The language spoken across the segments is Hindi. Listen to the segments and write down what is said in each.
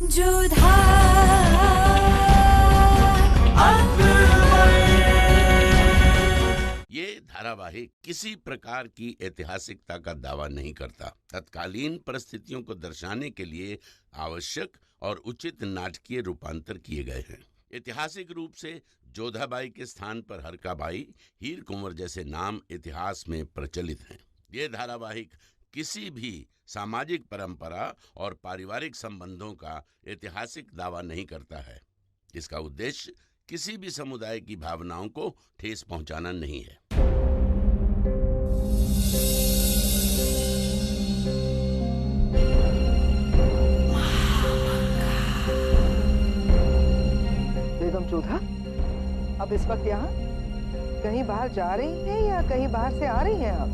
जोधा ये धारावाहिक किसी प्रकार की ऐतिहासिकता का दावा नहीं करता। तत्कालीन परिस्थितियों को दर्शाने के लिए आवश्यक और उचित नाटकीय रूपांतर किए गए हैं। ऐतिहासिक रूप से जोधाबाई के स्थान पर हरकाबाई, हीर कुंवर जैसे नाम इतिहास में प्रचलित हैं। ये धारावाहिक किसी भी सामाजिक परंपरा और पारिवारिक संबंधों का ऐतिहासिक दावा नहीं करता है। इसका उद्देश्य किसी भी समुदाय की भावनाओं को ठेस पहुंचाना नहीं है। बेगम जोधा, अब इस वक्त यहाँ कहीं बाहर जा रही हैं या कहीं बाहर से आ रही हैं आप?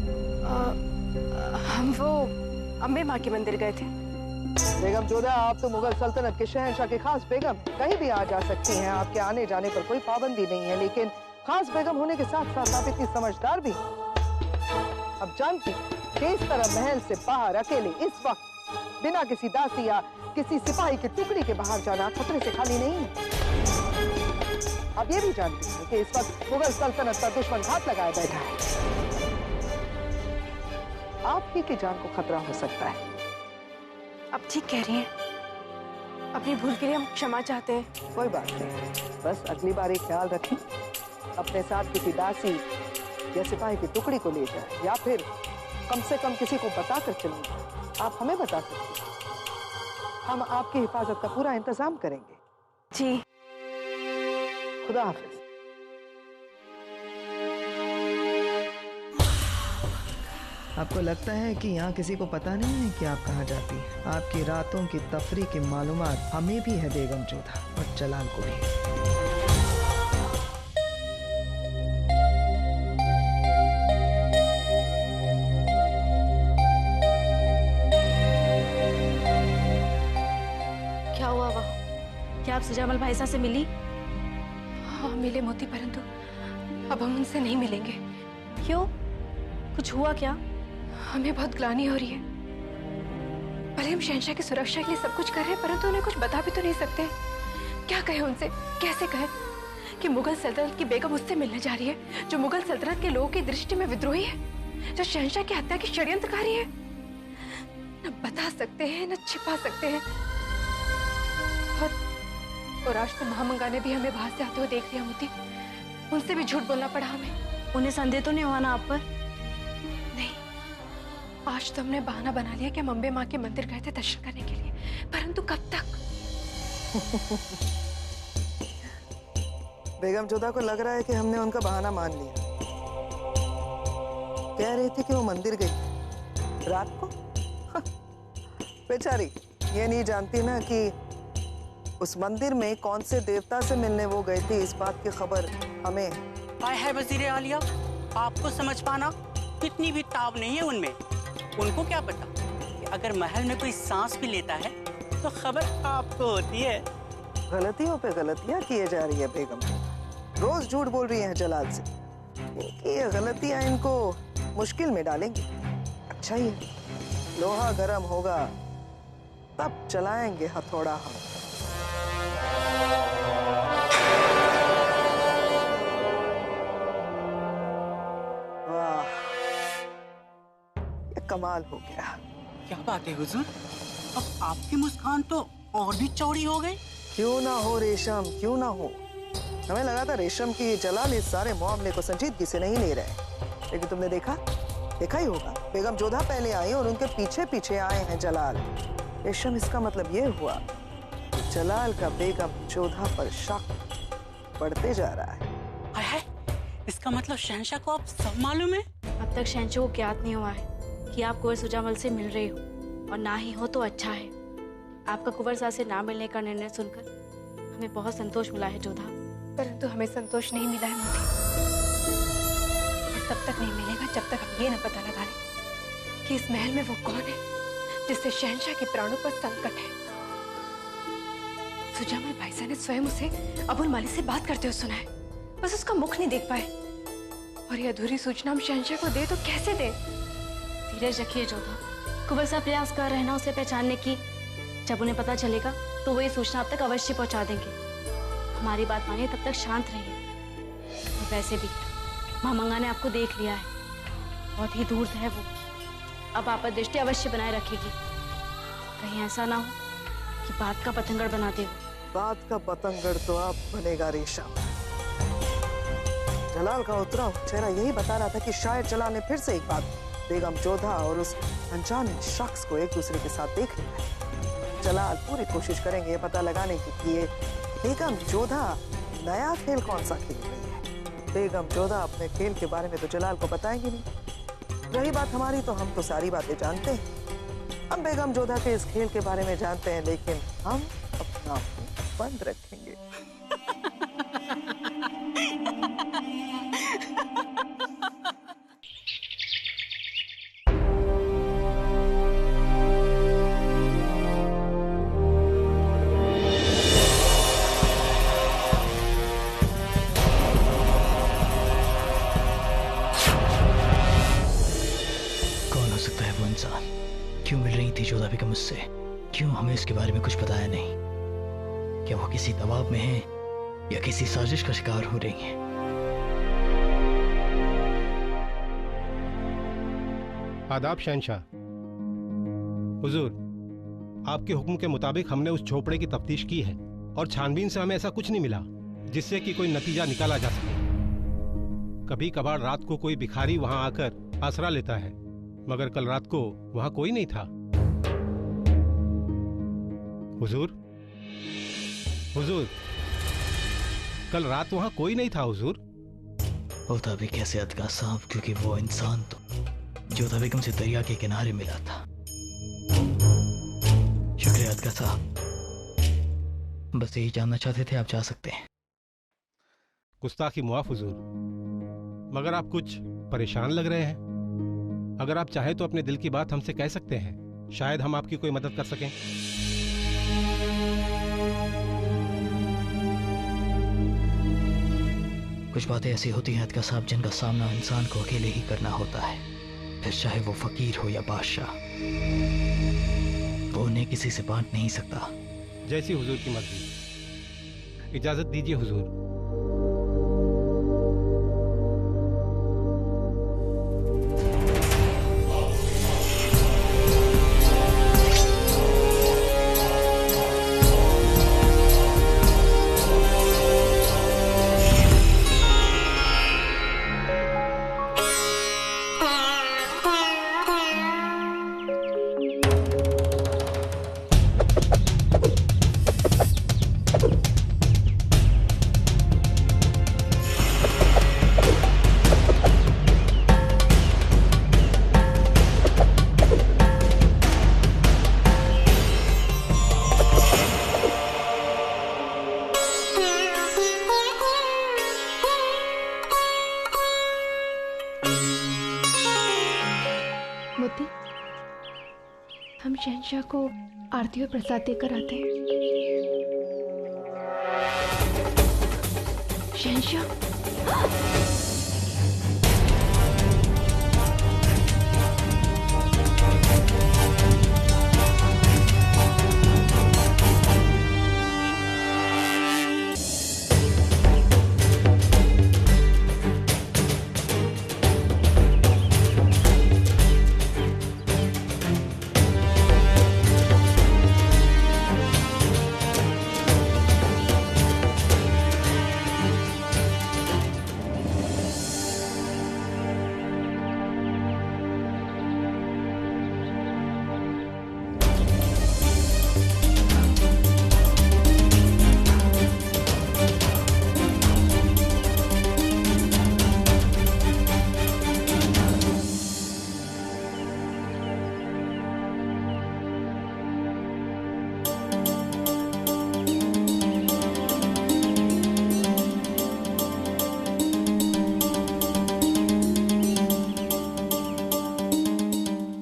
हम वो अम्बे माँ के मंदिर गए थे। बेगम जोधा, आप तो मुगल सल्तनत के शहंशाह के खास बेगम, कहीं भी आ जा सकती हैं। आपके आने जाने पर कोई पाबंदी नहीं है, लेकिन खास बेगम होने के साथ साथ आप इतनी समझदार भी हैं। अब जानती कि इस तरह महल से बाहर अकेले इस वक्त बिना किसी दासी या किसी सिपाही की टुकड़ी के बाहर जाना खतरे से खाली नहीं है। अब ये भी जानती हैं कि इस वक्त मुगल सल्तनत पर दुश्मन घात लगाए बैठा है। आपकी की जान को खतरा हो सकता है। अब ठीक कह रही हैं। अपनी भूल के लिए हम क्षमा चाहते हैं। कोई बात नहीं, बस अगली बार एक ख्याल रखें, अपने साथ किसी दासी या सिपाही की टुकड़ी को ले जाए, या फिर कम से कम किसी को बताकर चलिए। आप हमें बता सकते हैं, हम आपकी हिफाजत का पूरा इंतजाम करेंगे। जी, खुदा हाफिज। आपको लगता है कि यहाँ किसी को पता नहीं है कि आप कहाँ जाती हैं? आपकी रातों की तफरी की मालूमात हमें भी है बेगम जोधा, और जलाल को भी। क्या हुआ वहाँ? क्या आप सुजामल भाई साहब से मिली? हाँ मिले मोती, परंतु अब हम उनसे नहीं मिलेंगे। क्यों? कुछ हुआ क्या? हमें बहुत ग्लानि हो रही है। भले हम शहंशाह की सुरक्षा के लिए सब कुछ कर रहे हैं, परंतु उन्हें कुछ बता भी तो नहीं सकते। क्या कहे उनसे, कैसे कहे कि मुगल सल्तनत की बेगम उससे मिलने जा रही है जो मुगल सल्तनत के लोगों की दृष्टि में विद्रोही है, जो शहंशाह की हत्या की षड्यंत्रकारी है। न बता सकते हैं न छिपा सकते हैं। और आज तो महामंगा ने भी हमें बाहर से आते हुए देख लिया मोती। उनसे भी झूठ बोलना पड़ा हमें। उन्हें संदेह तो नहीं हुआ ना आप पर? नहीं, आज तो हमने बहाना बना लिया कि हम अम्बे माँ के मंदिर गए थे दर्शन करने के लिए, परंतु कब तक? बेगम जोधा को लग रहा है कि हमने उनका बहाना मान लिया। कह रही थी कि वो मंदिर गई रात को। बेचारी ये नहीं जानती ना कि उस मंदिर में कौन से देवता से मिलने वो गई थी। इस बात की खबर हमें। हाय हाय वजीर आलिया, आपको समझ पाना कितनी भी ताब नहीं है उनमें। उनको क्या पता कि अगर महल में कोई सांस भी लेता है तो खबर आपको होती है। गलतियों पे गलतियां किए जा रही है बेगम, रोज झूठ बोल रही हैं जलाल से। ये गलतियां इनको मुश्किल में डालेंगी। अच्छा ही है, लोहा गर्म होगा तब चलाएंगे हथौड़ा हम। वाह, ये कमाल हो गया। क्या बात है हुजूर, अब आपकी मुस्कान तो और भी चौड़ी हो गई। क्यों ना हो रेशम, क्यों ना हो। हमें लगा था रेशम की जलाल इस सारे मामले को संजीदगी से नहीं ले रहे, लेकिन तुमने देखा ही होगा, बेगम जोधा पहले आई और उनके पीछे पीछे आए हैं जलाल। रेशम, इसका मतलब ये हुआ जलाल का बेगम जोधा पर शक बढ़ते जा रहा है। हाय हाय, इसका मतलब शहंशाह को अब सब मालूम है। अब तक शहंशाह को ज्ञात नहीं हुआ है कि आप कुंवर सुजामल से मिल रहे हो, और ना ही हो तो अच्छा है। आपका कुंवर साहब से ना मिलने का निर्णय सुनकर हमें बहुत संतोष मिला है जोधा, परंतु हमें संतोष नहीं मिला है मोती। और तब तक नहीं मिलेगा जब तक हम ये न पता लगा लें कि इस महल में वो कौन है जिससे शहंशाह के प्राणों पर संकट है। सुजामल भाईसा ने स्वयं उसे अबुल मालिक से बात करते हुए सुना है, बस उसका मुख नहीं देख पाए। और ये अधूरी सूचना हम शहंशाह को दे तो कैसे दे? धीरज रखिए जोधा, कुंवर साहब प्रयास कर रहे हैं ना उसे पहचानने की। जब उन्हें पता चलेगा तो वो ये सूचना आप तक अवश्य पहुंचा देंगे। हमारी बात मानिए, तब तक शांत रहिए। और वैसे भी महामंगा ने आपको देख लिया है, बहुत ही दूर है वो, अब आप दृष्टि अवश्य बनाए रखेगी। कहीं ऐसा ना हो कि बात का पतंगड़ बना दे। बात का पतंगड़ तो आप बनेगा रेशम। जलाल का उतरा चेहरा यही बता रहा था कि शायद जलाल ने फिर से एक बात बेगम जोधा और उस अनजान शख्स को एक दूसरे के साथ देख लिया है। जलाल पूरी कोशिश करेंगे ये पता लगाने की कि ये बेगम जोधा नया खेल कौन सा खेल रही है। बेगम जोधा अपने खेल के बारे में तो जलाल को बताएंगे नहीं। रही बात हमारी, तो हम तो सारी बातें जानते हैं। हम बेगम जोधा के इस खेल के बारे में जानते हैं, लेकिन हम अपना मुंह बंद रखेंगे। क्यों मिल रही थी जोधा बेगम मुझसे? क्यों हमें इसके बारे में कुछ बताया नहीं? क्या वो किसी दबाव में है या किसी साजिश का शिकार हो रही हैं? आदाब शहंशाह। हुजूर, आपके हुक्म के मुताबिक हमने उस झोपड़े की तफ्तीश की है और छानबीन से हमें ऐसा कुछ नहीं मिला जिससे कि कोई नतीजा निकाला जा सके। कभी कभार रात को कोई भिखारी वहां आकर आसरा लेता है, मगर कल रात को वहां कोई नहीं था। हुजूर, हुजूर, कल रात वहां कोई नहीं था हुजूर। होता भी कैसे अदका साहब, क्योंकि वो इंसान तो जोधा बेगम से दरिया के किनारे मिला था। शुक्रिया अदका साहब, बस यही जानना चाहते थे। आप जा सकते हैं। गुस्ताखी मुआफ हुजूर, मगर आप कुछ परेशान लग रहे हैं। अगर आप चाहें तो अपने दिल की बात हमसे कह सकते हैं, शायद हम आपकी कोई मदद कर सकें। कुछ बातें ऐसी होती हैं अदका साहब जिनका सामना इंसान को अकेले ही करना होता है, फिर चाहे वो फकीर हो या बादशाह। वो उन्हें किसी से बांट नहीं सकता। जैसी हुजूर की मर्जी। इजाजत दीजिए हुजूर। हम शहंशाह को आरती और प्रसाद देकर आते हैं। शहंशाह,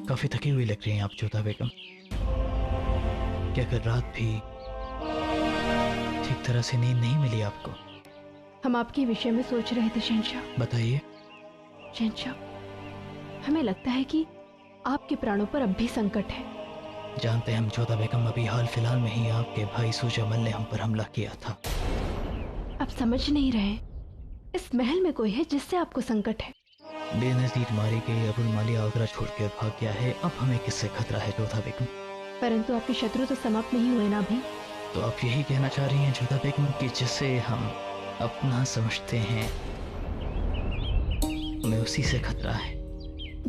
काफी थकी हुई लग रही हैं आप जोधा बेगम। क्या कल रात भी ठीक तरह से नींद नहीं मिली आपको? हम आपके विषय में सोच रहे थे शहंशाह। बताइए। शहंशाह, हमें लगता है कि आपके प्राणों पर अब भी संकट है। जानते हैं हम जोधा बेगम, अभी हाल फिलहाल में ही आपके भाई सुजमल ने हम पर हमला किया था। आप समझ नहीं रहे, इस महल में कोई है जिससे आपको संकट है। बेनजीर मारी गई अबुल मालिया आगरा छोड़कर भाग गया है, अब हमें किससे खतरा है जोधा बेगम? परंतु आपके शत्रु तो समाप्त नहीं हुए ना अभी। तो आप यही कहना चाह रही हैं जोधा बेगम कि जिसे हम अपना समझते हैं हमें उसी से खतरा है?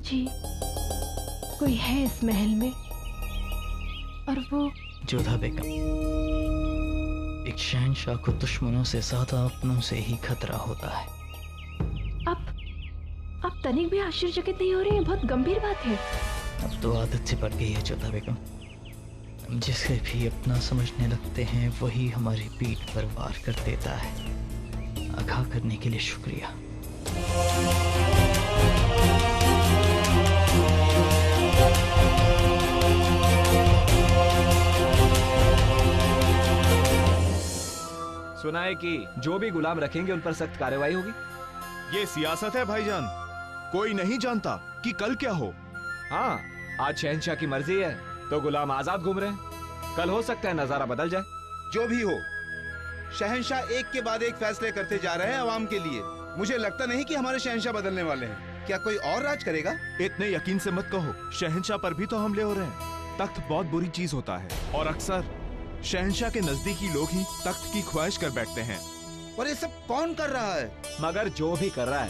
जी, कोई है इस महल में, और वो जोधा बेगम, एक शहंशाह को दुश्मनों से ज्यादा अपनों से ही खतरा होता है। आप तनिक भी आश्चर्यचकित नहीं हो रहे हैं? बहुत गंभीर बात है। अब तो आदत से पड़ गई है जोधा बेगम, हम जिसे भी अपना समझने लगते हैं वही हमारी पीठ पर वार कर देता है। आगाह करने के लिए शुक्रिया। सुना है कि जो भी गुलाम रखेंगे उन पर सख्त कार्रवाई होगी। ये सियासत है भाईजान, कोई नहीं जानता कि कल क्या हो। हाँ, आज शहंशाह की मर्जी है तो गुलाम आजाद घूम रहे हैं, कल हो सकता है नजारा बदल जाए। जो भी हो, शहंशाह एक के बाद एक फैसले करते जा रहे हैं अवाम के लिए। मुझे लगता नहीं कि हमारे शहंशाह बदलने वाले हैं। क्या कोई और राज करेगा? इतने यकीन से मत कहो, शहंशाह पर भी तो हमले हो रहे हैं। तख्त बहुत बुरी चीज होता है और अक्सर शहंशाह के नजदीकी लोग ही तख्त की ख्वाहिश कर बैठते हैं। और ये सब कौन कर रहा है? मगर जो भी कर रहा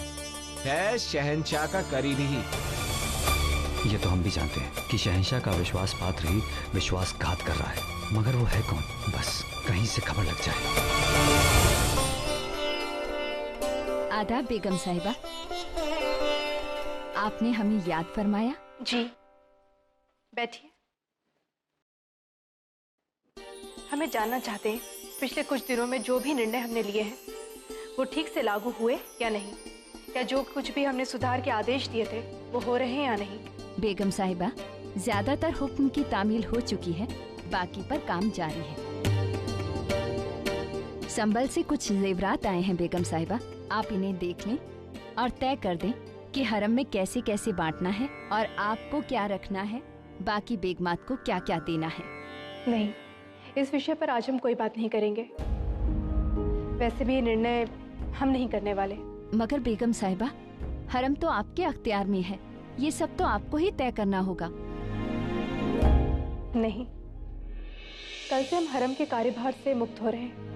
है शहंशाह का करीबी ही। ये तो हम भी जानते हैं कि शहंशाह का विश्वास पात्र ही विश्वासघात कर रहा है, मगर वो है कौन? बस कहीं से खबर लग जाए। आदाब बेगम साहिबा, आपने हमें याद फरमाया? जी, बैठिए। हमें जानना चाहते हैं पिछले कुछ दिनों में जो भी निर्णय हमने लिए हैं वो ठीक से लागू हुए या नहीं? क्या जो कुछ भी हमने सुधार के आदेश दिए थे वो हो रहे हैं या नहीं? बेगम साहिबा, ज्यादातर हुक्म की तामील हो चुकी है, बाकी पर काम जारी है। संभल से कुछ जेवरात आए हैं बेगम साहिबा, आप इन्हें देख लें और तय कर दें कि हरम में कैसे कैसे बांटना है और आपको क्या रखना है, बाकी बेगमात को क्या क्या देना है। नहीं, इस विषय पर आज हम कोई बात नहीं करेंगे। वैसे भी ये निर्णय हम नहीं करने वाले। मगर बेगम साहिबा, हरम तो आपके अख्तियार में है, ये सब तो आपको ही तय करना होगा। नहीं, कल से हम हरम के कार्यभार से मुक्त हो रहे हैं।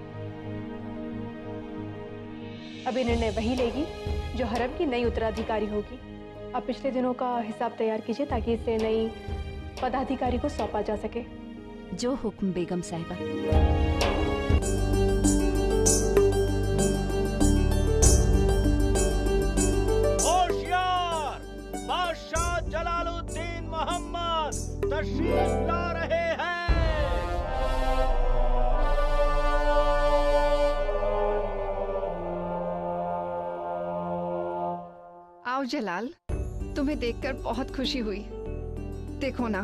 अब ये निर्णय वही लेगी जो हरम की नई उत्तराधिकारी होगी। अब पिछले दिनों का हिसाब तैयार कीजिए ताकि इसे नई पदाधिकारी को सौंपा जा सके। जो हुक्म बेगम साहिबा। होशियार, बादशाह जलालुद्दीन मोहम्मद तशरीफ ला रहे हैं। आओ जलाल, तुम्हें देखकर बहुत खुशी हुई। देखो ना,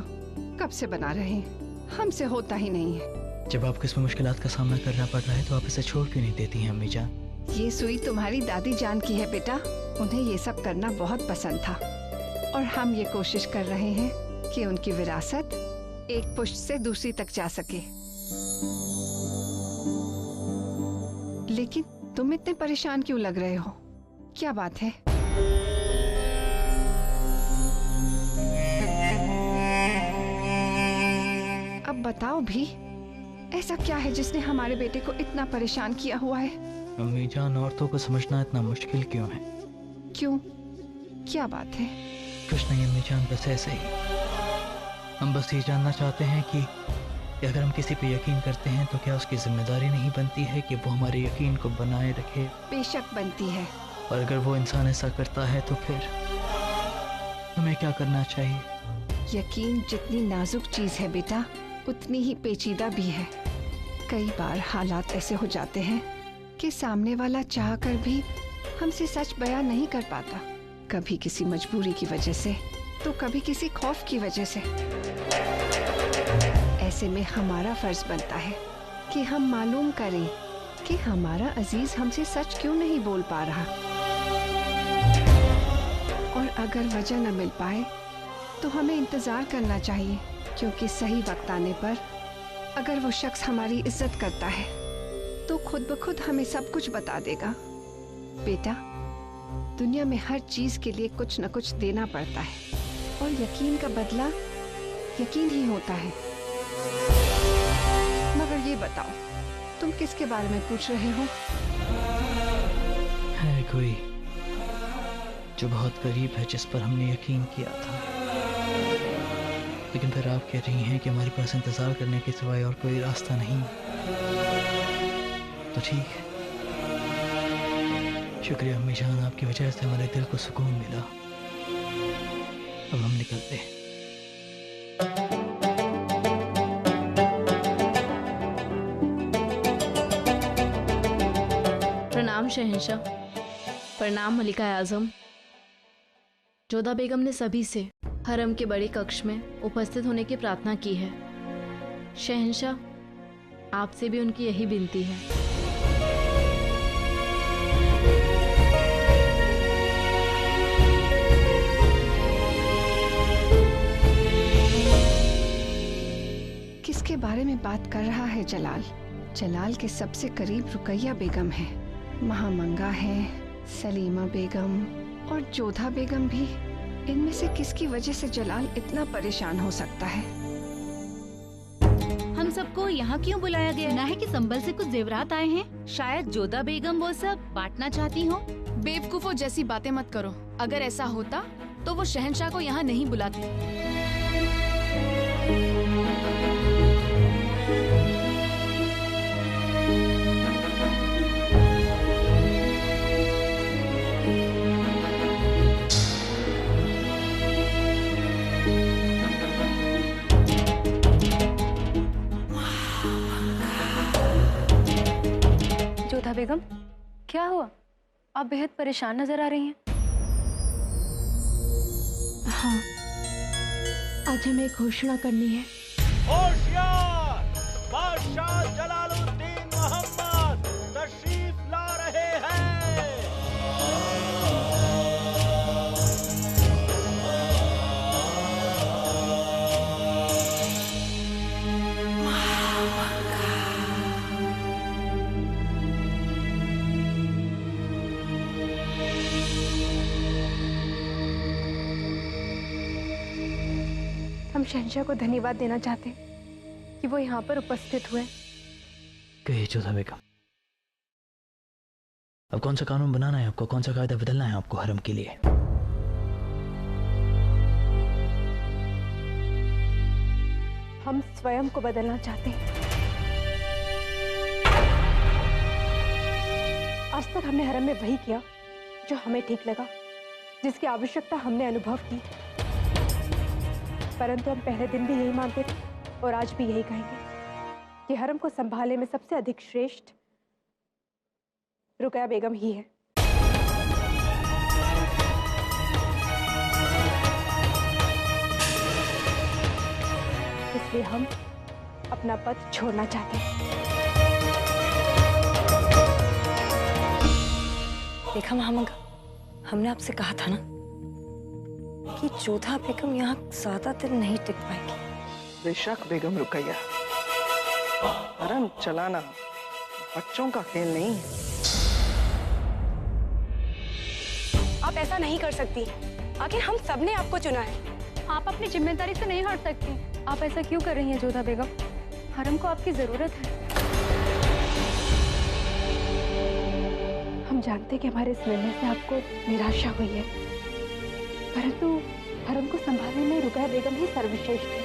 कब से बना रहे हैं, हमसे होता ही नहीं है। जब आपको इसमें मुश्किलात का सामना करना पड़ रहा है तो आप इसे छोड़ क्यों नहीं देती हैं अम्मी जान? ये सुई तुम्हारी दादी जान की है बेटा, उन्हें ये सब करना बहुत पसंद था और हम ये कोशिश कर रहे हैं कि उनकी विरासत एक पुश्त से दूसरी तक जा सके। लेकिन तुम इतने परेशान क्यों लग रहे हो? क्या बात है? अब बताओ भी, ऐसा क्या है जिसने हमारे बेटे को इतना परेशान किया हुआ है? अम्मी जान, औरतों को समझना इतना मुश्किल क्यों है? क्यों, क्या बात है? कुछ नहीं अम्मी जान, बस ऐसे ही। हम बस ये जानना चाहते हैं कि अगर हम किसी पे यकीन करते हैं तो क्या उसकी जिम्मेदारी नहीं बनती है कि वो हमारे यकीन को बनाए रखे? बेशक बनती है। और अगर वो इंसान ऐसा करता है तो फिर हमें क्या करना चाहिए? यकीन जितनी नाजुक चीज है बेटा, उतनी ही पेचीदा भी है। कई बार हालात ऐसे हो जाते हैं कि सामने वाला चाह कर भी हमसे सच बयान नहीं कर पाता, कभी किसी मजबूरी की वजह से तो कभी किसी खौफ की वजह से। ऐसे में हमारा फर्ज बनता है कि हम मालूम करें कि हमारा अजीज हमसे सच क्यों नहीं बोल पा रहा, और अगर वजह न मिल पाए तो हमें इंतजार करना चाहिए क्योंकि सही वक्त आने पर अगर वो शख्स हमारी इज्जत करता है तो खुद ब खुद हमें सब कुछ बता देगा। बेटा, दुनिया में हर चीज के लिए कुछ न कुछ देना पड़ता है और यकीन का बदला यकीन ही होता है। मगर ये बताओ, तुम किसके बारे में पूछ रहे हो? है कोई जो बहुत करीब है, जिस पर हमने यकीन किया था, लेकिन फिर आप कह रही हैं कि हमारे पास इंतजार करने के सिवाय और कोई रास्ता नहीं। तो ठीक है, शुक्रिया अम्मी जान, आपकी वजह से हमारे दिल को सुकून मिला। अब हम निकलते हैं। प्रणाम शहंशाह। प्रणाम मलिका आजम। जोधा बेगम ने सभी से हरम के बड़े कक्ष में उपस्थित होने की प्रार्थना की है। शहंशाह, आपसे भी उनकी यही विनती है। किसके बारे में बात कर रहा है जलाल? जलाल के सबसे करीब रुकैया बेगम है, महामंगा है, सलीमा बेगम और जोधा बेगम भी। इनमें से किसकी वजह से जलाल इतना परेशान हो सकता है? हम सबको यहाँ क्यों बुलाया गया? ना है कि संबल से कुछ जेवरात आए हैं? शायद जोधा बेगम वो सब बांटना चाहती हो। बेवकूफों जैसी बातें मत करो। अगर ऐसा होता तो वो शहंशाह को यहाँ नहीं बुलाती। जोधा बेगम, क्या हुआ? आप बेहद परेशान नजर आ रही हैं। हाँ, आज हमें एक घोषणा करनी है। होशियार! बादशाह जलालुद्दीन मोहम्मद तशरीफ ला रहे हैं। हम शहंशाह को धन्यवाद देना चाहते हैं कि वो यहाँ पर उपस्थित हुए। कहिए जोधा बेगम, अब कौन सा कानून बनाना है आपको? कौन सा कायदा बदलना है आपको हरम के लिए? हम स्वयं को बदलना चाहते हैं। आज तक हमने हरम में वही किया जो हमें ठीक लगा, जिसकी आवश्यकता हमने अनुभव की, परंतु हम पहले दिन भी यही मानते थे और आज भी यही कहेंगे कि हरम को संभालने में सबसे अधिक श्रेष्ठ रुकैया बेगम ही है। इसलिए हम अपना पद छोड़ना चाहते हैं। देखा महामंगा, हमने आपसे कहा था ना कि जोधा बेगम यहाँ ज्यादा दिन नहीं टिक पाएगी। बेशक बेगम रुकैया, हरम चलाना बच्चों का खेल नहीं है। आप ऐसा नहीं कर सकती। आखिर हम सबने आपको चुना है। आप अपनी जिम्मेदारी से नहीं हट सकती। आप ऐसा क्यों कर रही हैं जोधा बेगम? हरम को आपकी जरूरत है। हम जानते कि हमारे इस निर्णय से आपको निराशा हुई है, परंतु हरम को संभालने में रुकैया बेगम ही सर्वश्रेष्ठ है।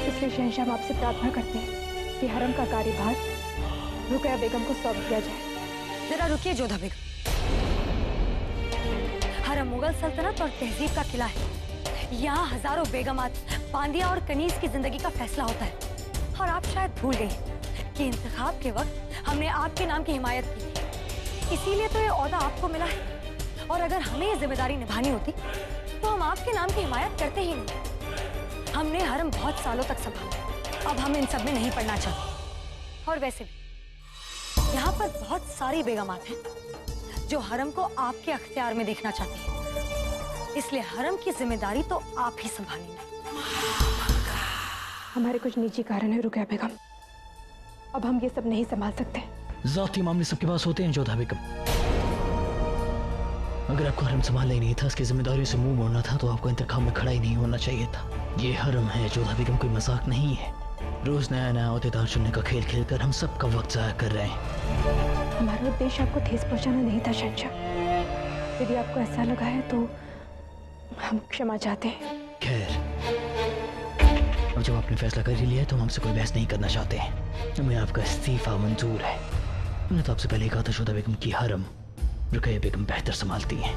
इसलिए शहंशाह, हम आपसे प्रार्थना करते हैं कि हरम का कार्यभार रुकैया बेगम को सौंप दिया जाए। जरा रुकिए जोधा बेगम। हरम मुगल सल्तनत और तहजीब का किला है। यहाँ हजारों बेगमात, बांदिया और कनीज की जिंदगी का फैसला होता है। और आप शायद भूल गए कि इंतखाब के वक्त हमने आपके नाम की हिमायत की थी, इसीलिए तो ये ओहदा आपको मिला है। और अगर हमें ये जिम्मेदारी निभानी होती तो हम आपके नाम की हिमायत करते ही नहीं। हमने हरम बहुत सालों तक संभाला, अब हम इन सब में नहीं पड़ना चाहते। और वैसे भी यहाँ पर बहुत सारी बेगमात हैं जो हरम को आपके अख्तियार में देखना चाहती है। इसलिए हरम की जिम्मेदारी तो आप ही संभालेंगे। हमारे कुछ निजी कारण है रुकैया बेगम, अब हम ये सब नहीं संभाल सकते। जाती मामले सबके पास होते हैं जोधा बेगम। अगर आपको हरम संभालना ही नहीं था, इसकी जिम्मेदारियों से मुंह मोड़ना था, तो आपको इंतखाब में खड़ा ही नहीं होना चाहिए था। ये हरम है जोधा बेगम, कोई मजाक नहीं है। रोज नया नया अहदेदार चुनने का खेल खेलकर हम सबका वक्त जाया कर रहे हैं। हमारा उद्देश्य आपको ठेस पहुंचाना नहीं था शहंशाह। यदि आपको ऐसा लगा है तो हम क्षमा चाहते हैं। खैर, अब जब आपने फैसला कर ही लिया है तो हम हमसे कोई बहस नहीं करना चाहते हैं। हमें आपका इस्तीफा मंजूर है। मैंने तो आपसे पहले कहा था जोधा बेगम की हरम रुकैया बेगम बेहतर संभालती हैं।